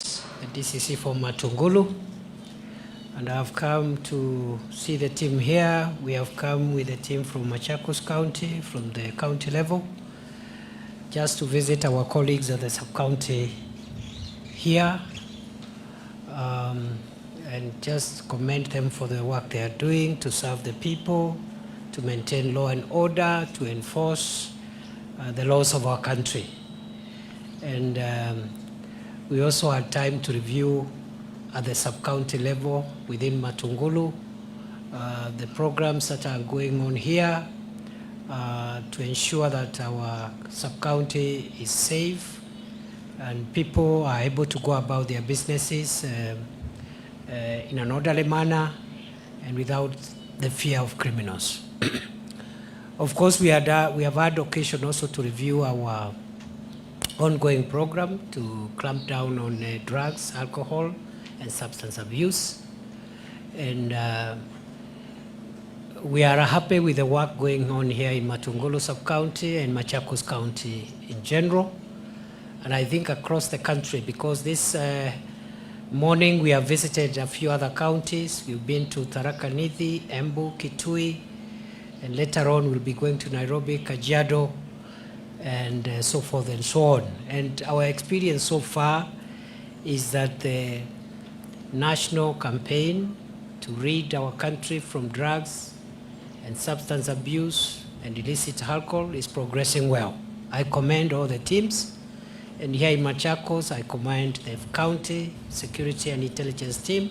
the DCC from Matungulu, and I've come to see the team here. We have come with a team from Machakos County, from the county level, just to visit our colleagues at the sub-county here, and just commend them for the work they are doing to serve the people, to maintain law and order, to enforce the laws of our country. And we also had time to review at the sub-county level within Matungulu the programs that are going on here to ensure that our sub-county is safe and people are able to go about their businesses in an orderly manner and without the fear of criminals. Of course, we have had occasion also to review our ongoing program to clamp down on drugs, alcohol, and substance abuse. And we are happy with the work going on here in Matungulu sub-county and Machakos County in general. And I think across the country, because this morning we have visited a few other counties. We've been to Tharaka Nithi, Embu, Kitui, and later on we'll be going to Nairobi, Kajiado, and so forth and so on. And our experience so far is that the national campaign to rid our country from drugs and substance abuse and illicit alcohol is progressing well. I commend all the teams. And here in Machakos, I commend the county security and intelligence team.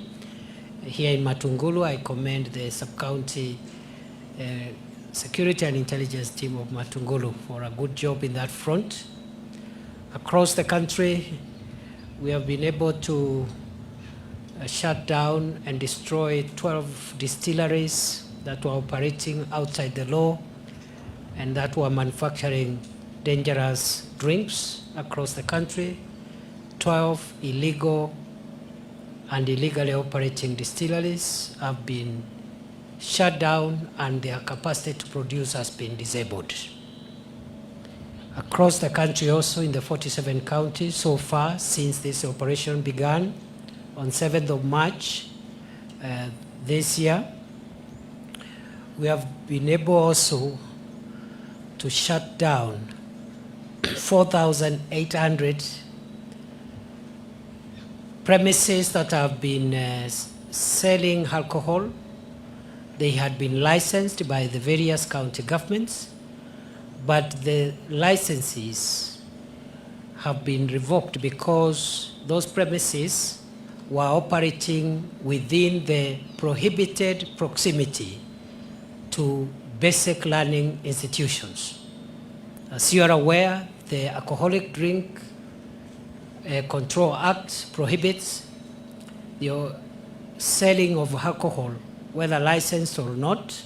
Here in Matungulu, I commend the sub-county security and intelligence team of Matungulu for a good job in that front. Across the country, we have been able to shut down and destroy 12 distilleries that were operating outside the law and that were manufacturing dangerous drinks across the country. 12 illegal and illegally operating distilleries have been shut down and their capacity to produce has been disabled. Across the country also in the 47 counties so far since this operation began on 7th of March this year, we have been able also to shut down 4,800 premises that have been selling alcohol. They had been licensed by the various county governments, but the licenses have been revoked because those premises were operating within the prohibited proximity to basic learning institutions. As you are aware, the Alcoholic Drink Control Act prohibits the selling of alcohol, whether licensed or not,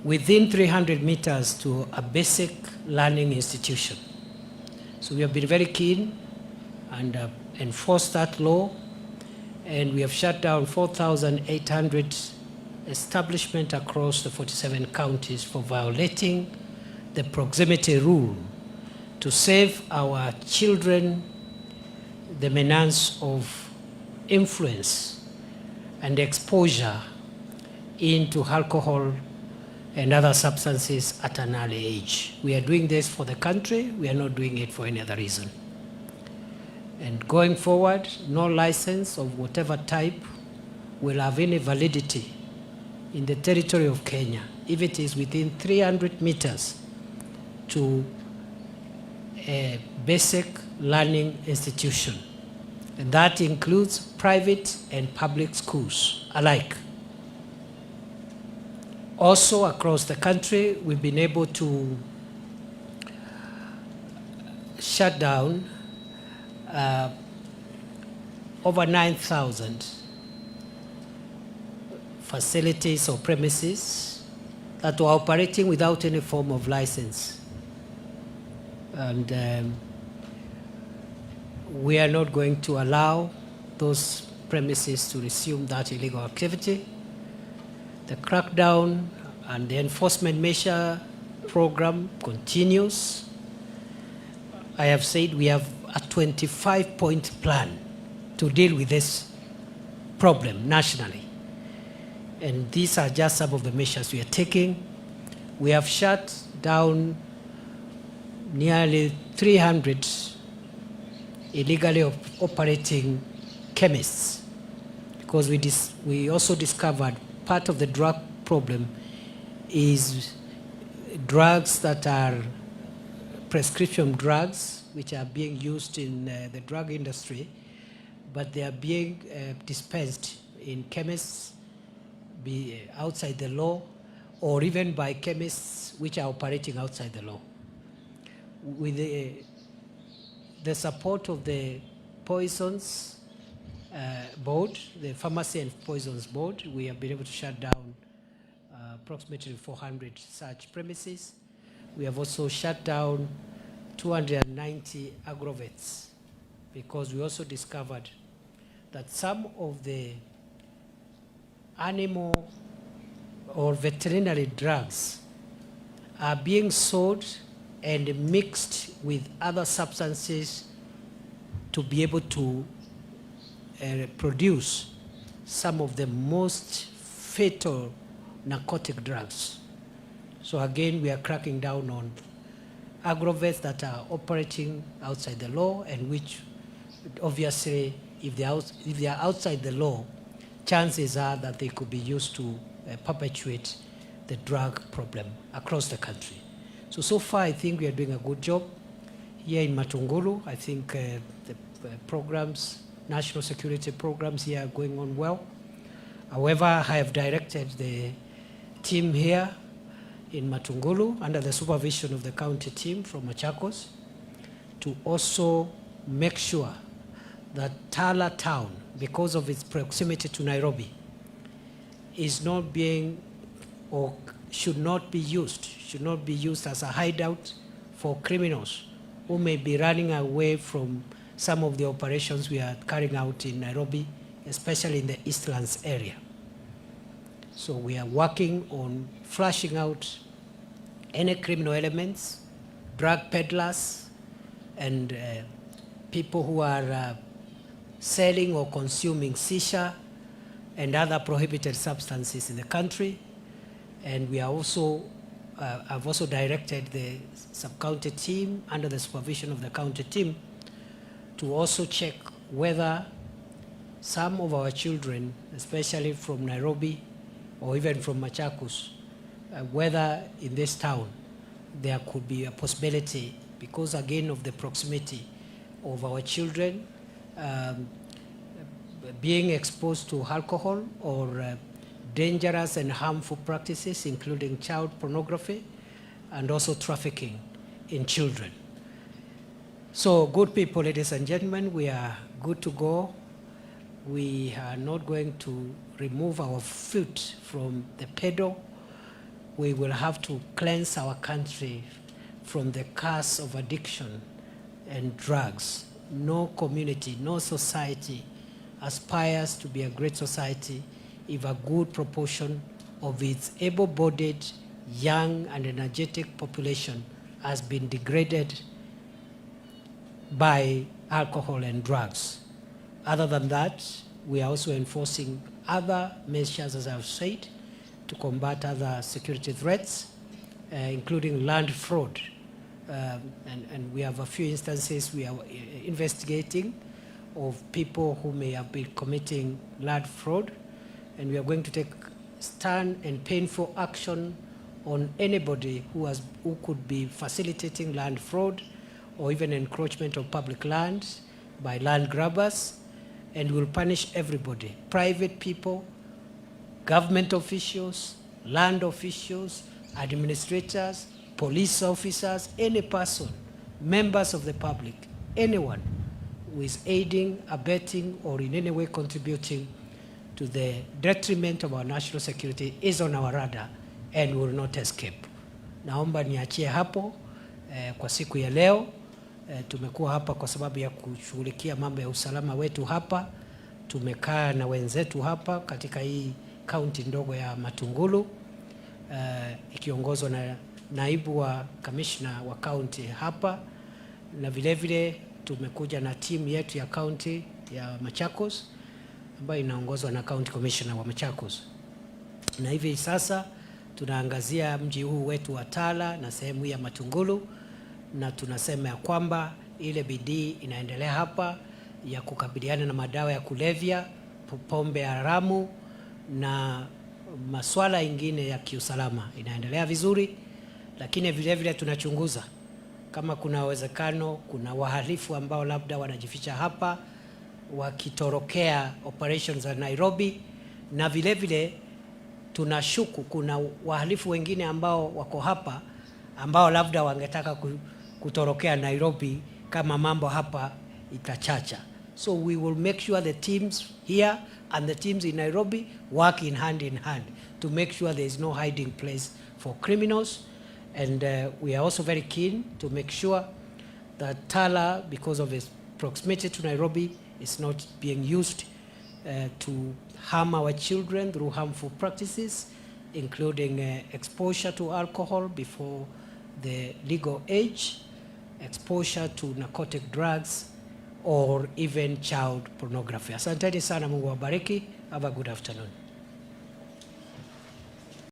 within 300 meters to a basic learning institution. So we have been very keen and enforced that law, and we have shut down 4,800 establishments across the 47 counties for violating the proximity rule to save our children the menace of influence and exposure into alcohol and other substances at an early age. We are doing this for the country. We are not doing it for any other reason. And going forward, no license of whatever type will have any validity in the territory of Kenya if it is within 300 meters to a basic learning institution. And that includes private and public schools alike. Also across the country, we've been able to shut down over 9,000 facilities or premises that were operating without any form of license. And we are not going to allow those premises to resume that illegal activity. The crackdown and the enforcement measure program continues. I have said we have a 25-point plan to deal with this problem nationally. And these are just some of the measures we are taking. We have shut down nearly 300 illegally operating chemists, because we also discovered part of the drug problem is drugs that are prescription drugs, which are being used in the drug industry, but they are being dispensed in chemists outside the law, or even by chemists which are operating outside the law. With the support of the Poisons Board, the Pharmacy and Poisons Board, we have been able to shut down approximately 400 such premises. We have also shut down 290 agrovets, because we also discovered that some of the animal or veterinary drugs are being sold and mixed with other substances to be able to produce some of the most fatal narcotic drugs. So again, we are cracking down on agrovets that are operating outside the law, and which obviously, if they are outside the law, chances are that they could be used to perpetuate the drug problem across the country. So far, I think we are doing a good job. Here in Matungulu, I think the programs, national security programs here are going on well. However, I have directed the team here in Matungulu, under the supervision of the county team from Machakos, to also make sure that Tala town, because of its proximity to Nairobi, is not being, or should not be used as a hideout for criminals who may be running away from some of the operations we are carrying out in Nairobi, especially in the Eastlands area. So we are working on flushing out any criminal elements, drug peddlers, and people who are selling or consuming shisha and other prohibited substances in the country. And we are also, I've also directed the sub-county team, under the supervision of the county team, to also check whether some of our children, especially from Nairobi or even from Machakos, whether in this town there could be a possibility, because again of the proximity of our children being exposed to alcohol or dangerous and harmful practices, including child pornography and also trafficking in children. So, good people, ladies and gentlemen, we are good to go. We are not going to remove our foot from the pedal. We will have to cleanse our country from the curse of addiction and drugs. No community, no society aspires to be a great society if a good proportion of its able-bodied, young and energetic population has been degraded by alcohol and drugs. Other than that, we are also enforcing other measures, as I've said, to combat other security threats, including land fraud. And we have a few instances we are investigating of people who may have been committing land fraud, and we are going to take stern and painful action on anybody who could be facilitating land fraud or even encroachment of public land by land grabbers, and will punish everybody, private people, government officials, land officials, administrators, police officers, any person, members of the public, anyone who is aiding, abetting, or in any way contributing to the detriment of our national security is on our radar and will not escape. Naomba niachie hapo kwa siku ya leo. Tumekuwa hapa kwa sababu ya kushughulikia mambo ya usalama wetu hapa. Tumekaa na wenzetu hapa katika hii kaunti ndogo ya Matungulu, ikiongozwa na naibu wa kamishna wa kaunti hapa, na vile vile tumekuja na timu yetu ya kaunti ya Machakos ambayo inaongozwa na County Commissioner wa Machakos. Na hivi sasa tunaangazia mji huu wetu wa Tala na sehemu ya Matungulu, na tunasema ya kwamba ile bidii inaendelea hapa ya kukabiliana na madawa ya kulevya, pombe haramu na masuala ingine ya kiusalama inaendelea vizuri, lakini vile vile tunachunguza kama kuna uwezekano kuna wahalifu ambao labda wanajificha hapa wakitorokea operations za Nairobi, na vile vile tunashuku kuna wahalifu wengine ambao wako hapa ambao labda wangetaka kutorokea Nairobi kama mambo hapa itachacha. So we will make sure the teams here and the teams in Nairobi work in hand to make sure there is no hiding place for criminals. And we are also very keen to make sure that Tala, because of its proximity to Nairobi, is not being used to harm our children through harmful practices, including exposure to alcohol before the legal age, exposure to narcotic drugs, or even child pornography. Asanteni sana, Mungu wabariki. Have a good afternoon.